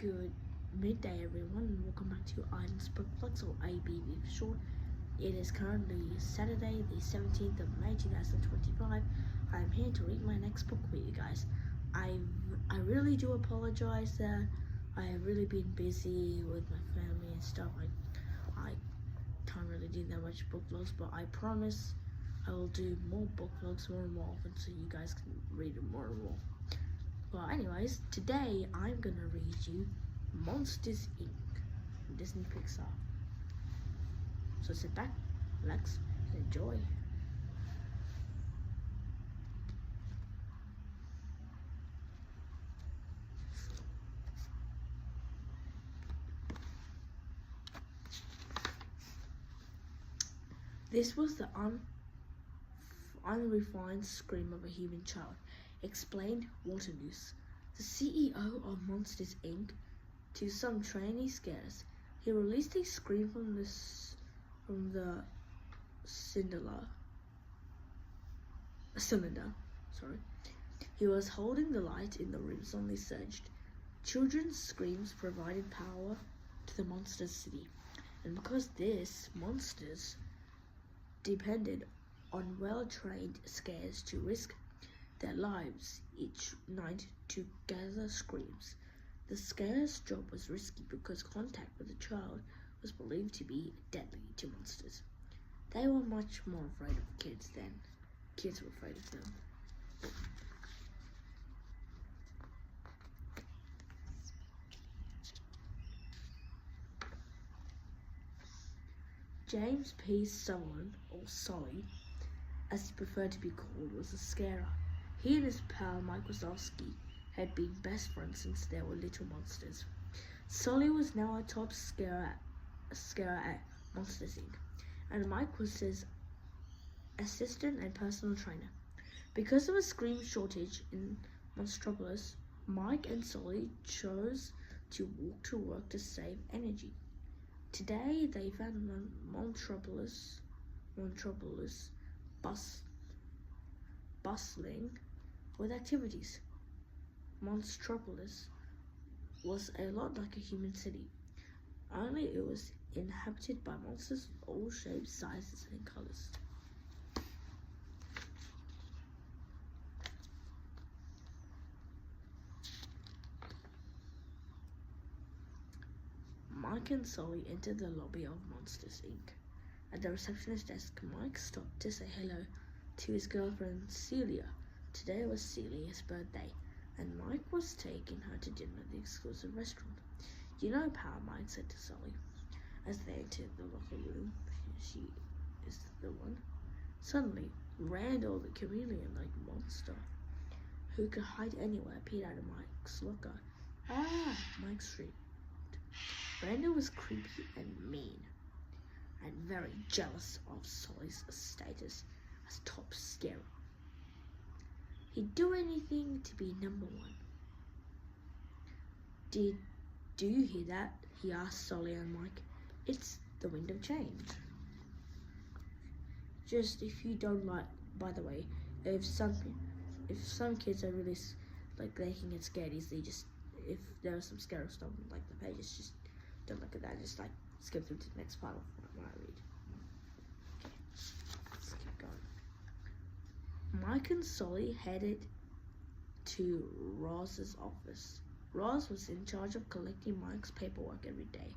Good midday, everyone, and welcome back to Iden's Book Flux, or ABB for short. It is currently Saturday, the 17th of May 2025. I'm here to read my next book for you guys. I really do apologize that I have really been busy with my family and stuff. I can't really do that much book vlogs, but I promise I will do more book vlogs more and more often so you guys can read them more and more. Well, anyways, today I'm gonna read you Monsters, Inc. from Disney Pixar. So sit back, relax, and enjoy. This was the unrefined scream of a human child, explained Waternoose, the CEO of Monsters, Inc., to some trainee scares. He released a scream from the cylinder. Sorry. He was holding the light in the room suddenly surged. Children's screams provided power to the Monsters City, and because this, monsters depended on well-trained scares to risk their lives each night to gather screams. The scare's job was risky because contact with a child was believed to be deadly to monsters. They were much more afraid of kids than kids were afraid of them. James P. Sullivan, or Sully, as he preferred to be called, was a scarer. He and his pal Mike Wazowski had been best friends since they were little monsters. Sully was now a top scarer at Monsters, Inc., and Mike was his assistant and personal trainer. Because of a scream shortage in Monstropolis, Mike and Sully chose to walk to work to save energy. Today, they found Monstropolis bustling with activities. Monstropolis was a lot like a human city, only it was inhabited by monsters of all shapes, sizes, and colors. Mike and Sully entered the lobby of Monsters, Inc. At the receptionist desk, Mike stopped to say hello to his girlfriend Celia. Today was Celia's birthday, and Mike was taking her to dinner at the exclusive restaurant. "You know, pal," Mike said to Sully as they entered the locker room. "She is the one." Suddenly, Randall, the chameleon-like monster who could hide anywhere, appeared out of Mike's locker. "Ah!" Mike shrieked. Randall was creepy and mean, and very jealous of Sully's status as top scarer. He'd do anything to be number one. Do you hear that?" he asked Sully and Mike. "It's the wind of change." Just if you don't like, by the way, if some kids are really like they can get scared easily, just if there was some scary stuff like the pages, just don't look at that. Just like skip through to the next part of what I read. Okay, let's keep going. Mike and Sully headed to Roz's office. Roz was in charge of collecting Mike's paperwork every day.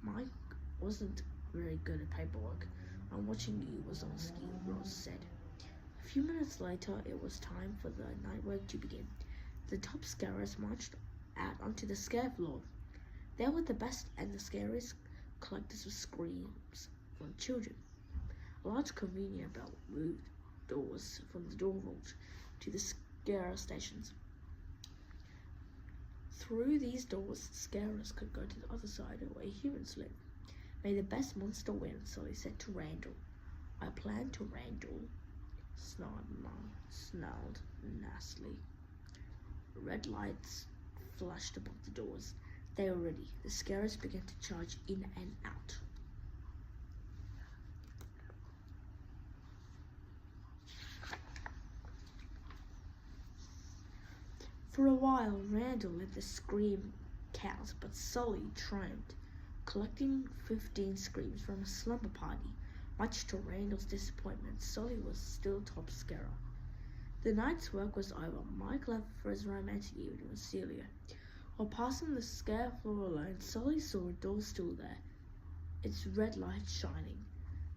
Mike wasn't very good at paperwork. "I'm watching you, Wazowski," Roz said. A few minutes later, it was time for the night work to begin. The top scarers marched out onto the scare floor. They were the best and the scariest collectors of screams from children. A large conveyor belt moved doors from the door vault to the scarer stations. Through these doors, scarers could go to the other side where humans live. "May the best monster win," Sully said to Randall. "I plan to," Randall snarled nastily. Red lights flashed above the doors. They were ready. The scarers began to charge in and out. For a while, Randall let the scream cows, but Sully triumphed, collecting 15 screams from a slumber party. Much to Randall's disappointment, Sully was still top scarer. The night's work was over. Mike left for his romantic evening with Celia. While passing the scare floor alone, Sully saw a door still there, its red light shining.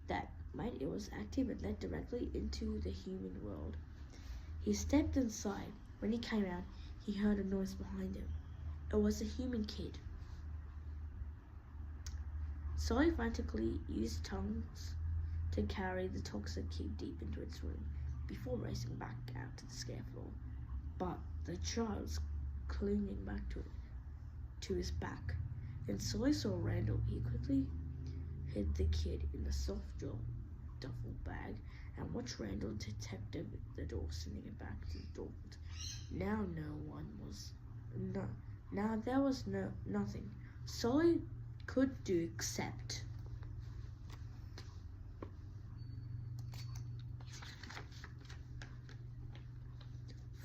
That meant it was active and led directly into the human world. He stepped inside. When he came out, he heard a noise behind him. It was a human kid. Sully frantically used tongues to carry the toxic kid deep into its room before racing back out to the scare floor. But the child was clinging back to his back. Then Sully saw Randall. He quickly hid the kid in the soft duffel bag and watched Randall detective the door, sending it back to the door. Now there was nothing Sully could do except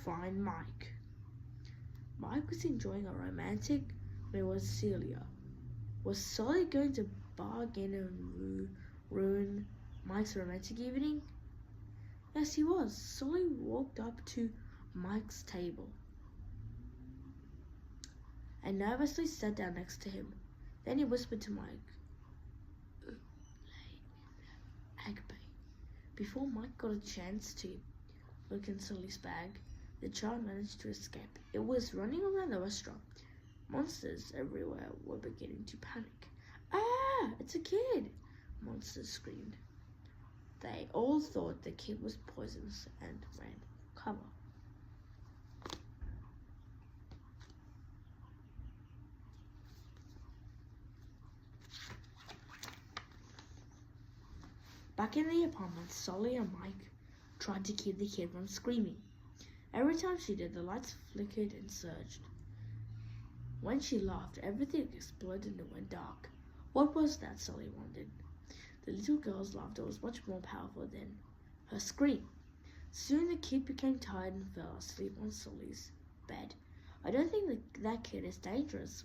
find Mike. Mike was enjoying a romantic meal with Celia. Was Sully going to bargain and ruin Mike's romantic evening? Yes, he was. Sully walked up to Mike's table and nervously sat down next to him. Then he whispered to Mike, "Lay in the egg bay." Before Mike got a chance to look in Sully's bag, the child managed to escape. It was running around the restaurant. Monsters everywhere were beginning to panic. "Ah, it's a kid!" monsters screamed. They all thought the kid was poisonous and ran for cover. Back in the apartment, Sully and Mike tried to keep the kid from screaming. Every time she did, the lights flickered and surged. When she laughed, everything exploded and went dark. What was that? Sully wondered. The little girl's laughter was much more powerful than her scream. Soon the kid became tired and fell asleep on Sully's bed. "I don't think that kid is dangerous,"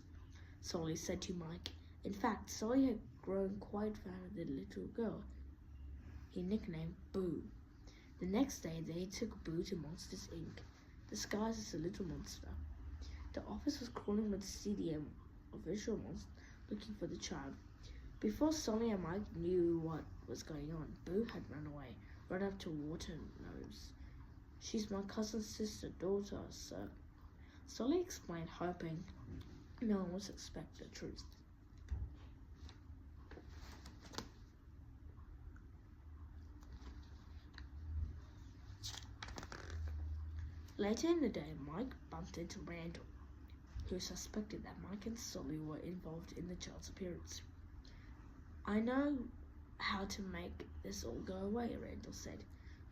Sully said to Mike. In fact, Sully had grown quite fond of the little girl he nicknamed Boo. The next day, they took Boo to Monsters, Inc., disguised as a little monster. The office was crawling with CDM official monsters looking for the child. Before Sully and Mike knew what was going on, Boo had run away, run up to Water-Nose. "She's my cousin's sister, daughter, sir," Sully explained, hoping no one would suspect the truth. Later in the day, Mike bumped into Randall, who suspected that Mike and Sully were involved in the child's appearance. "I know how to make this all go away," Randall said.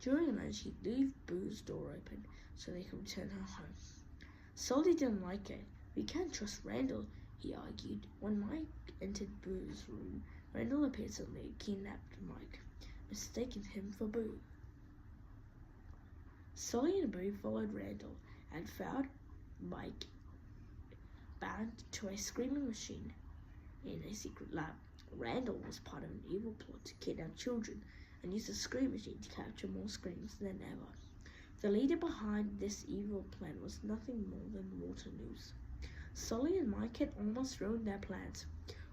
During lunch, he'd leave Boo's door open so they could return her home. Sully didn't like it. "We can't trust Randall," he argued. When Mike entered Boo's room, Randall appeared suddenly, kidnapped Mike, mistaking him for Boo. Sully and Boo followed Randall and found Mike bound to a screaming machine in a secret lab. Randall was part of an evil plot to kidnap children and use the scream machine to capture more screams than ever. The leader behind this evil plan was nothing more than Water-Nose. Sully and Mike had almost ruined their plans.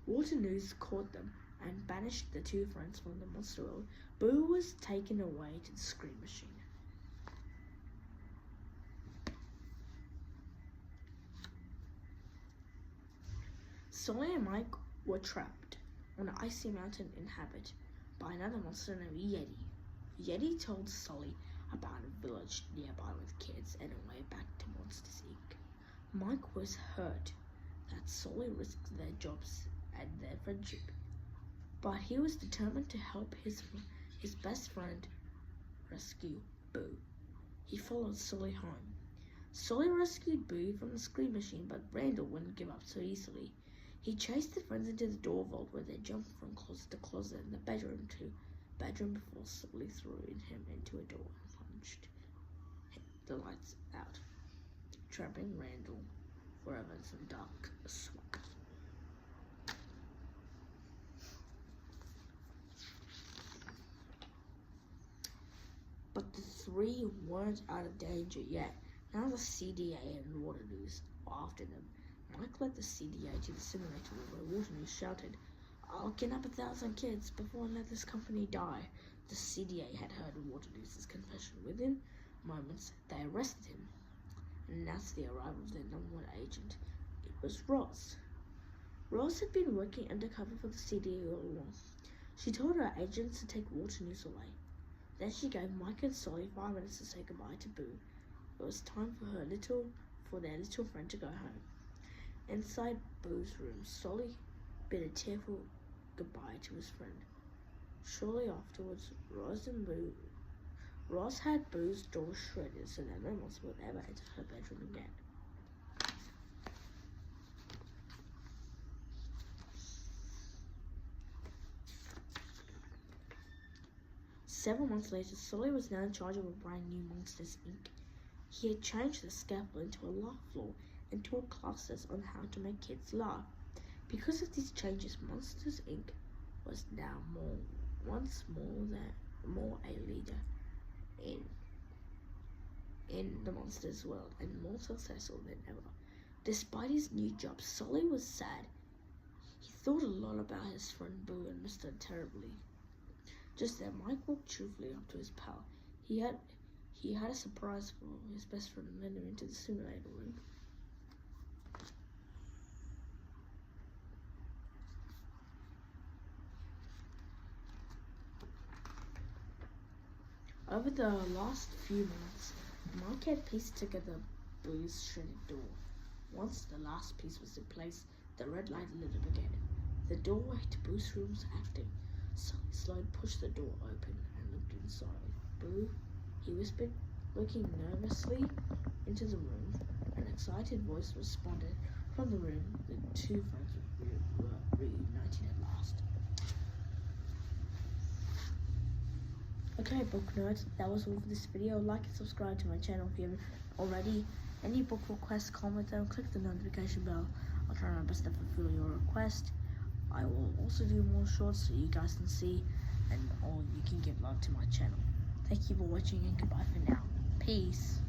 Water-Nose caught them and banished the two friends from the monster world. Boo was taken away to the scream machine. Sully and Mike were trapped on an icy mountain inhabited by another monster named Yeti. Yeti told Sully about a village nearby with kids and a way back to Monsters, Inc. Mike was hurt that Sully risked their jobs and their friendship, but he was determined to help his best friend rescue Boo. He followed Sully home. Sully rescued Boo from the scream machine, but Randall wouldn't give up so easily. He chased the friends into the door vault where they jumped from closet to closet in the bedroom before Sully threw him into a door and punched the lights out, trapping Randall forever in some dark swamp. 3 weren't out of danger yet. Now the CDA and Waterloos were after them. Mike led the CDA to the simulator where Waterloo shouted, "I'll kidnap 1,000 kids before I let this company die." The CDA had heard Waterloo's confession. Within moments, they arrested him and announced the arrival of their #1 agent. It was Roz. Roz had been working undercover for the CDA all along. She told her agents to take Waterloos away. Then she gave Mike and Solly 5 minutes to say goodbye to Boo. It was time for their little friend to go home. Inside Boo's room, Solly bid a tearful goodbye to his friend. Shortly afterwards, Roz had Boo's door shredded so that no monster would ever enter her bedroom again. Several months later, Solly was now in charge of a brand new Monsters, Inc. He had changed the scaffold into a laugh floor and taught classes on how to make kids laugh. Because of these changes, Monsters, Inc. was now once more a leader in the monsters world and more successful than ever. Despite his new job, Solly was sad. He thought a lot about his friend Boo and missed her terribly. Just then, Mike walked cheerfully up to his pal. He had a surprise for his best friend and led him into the simulator room. Over the last few minutes, Mike had pieced together Boo's shredded door. Once the last piece was in place, the red light lit up again. The doorway to Boo's room was active. Solly slowly pushed the door open and looked inside. "Boo," he whispered, looking nervously into the room. An excited voice responded from the room. The two friends were reunited at last. Okay, book nerds, that was all for this video. Like and subscribe to my channel if you haven't already. Any book requests, comment them, click the notification bell. I'll try my best to fulfill your request. I will also do more shorts so you guys can see, and or you can give love to my channel. Thank you for watching and goodbye for now. Peace.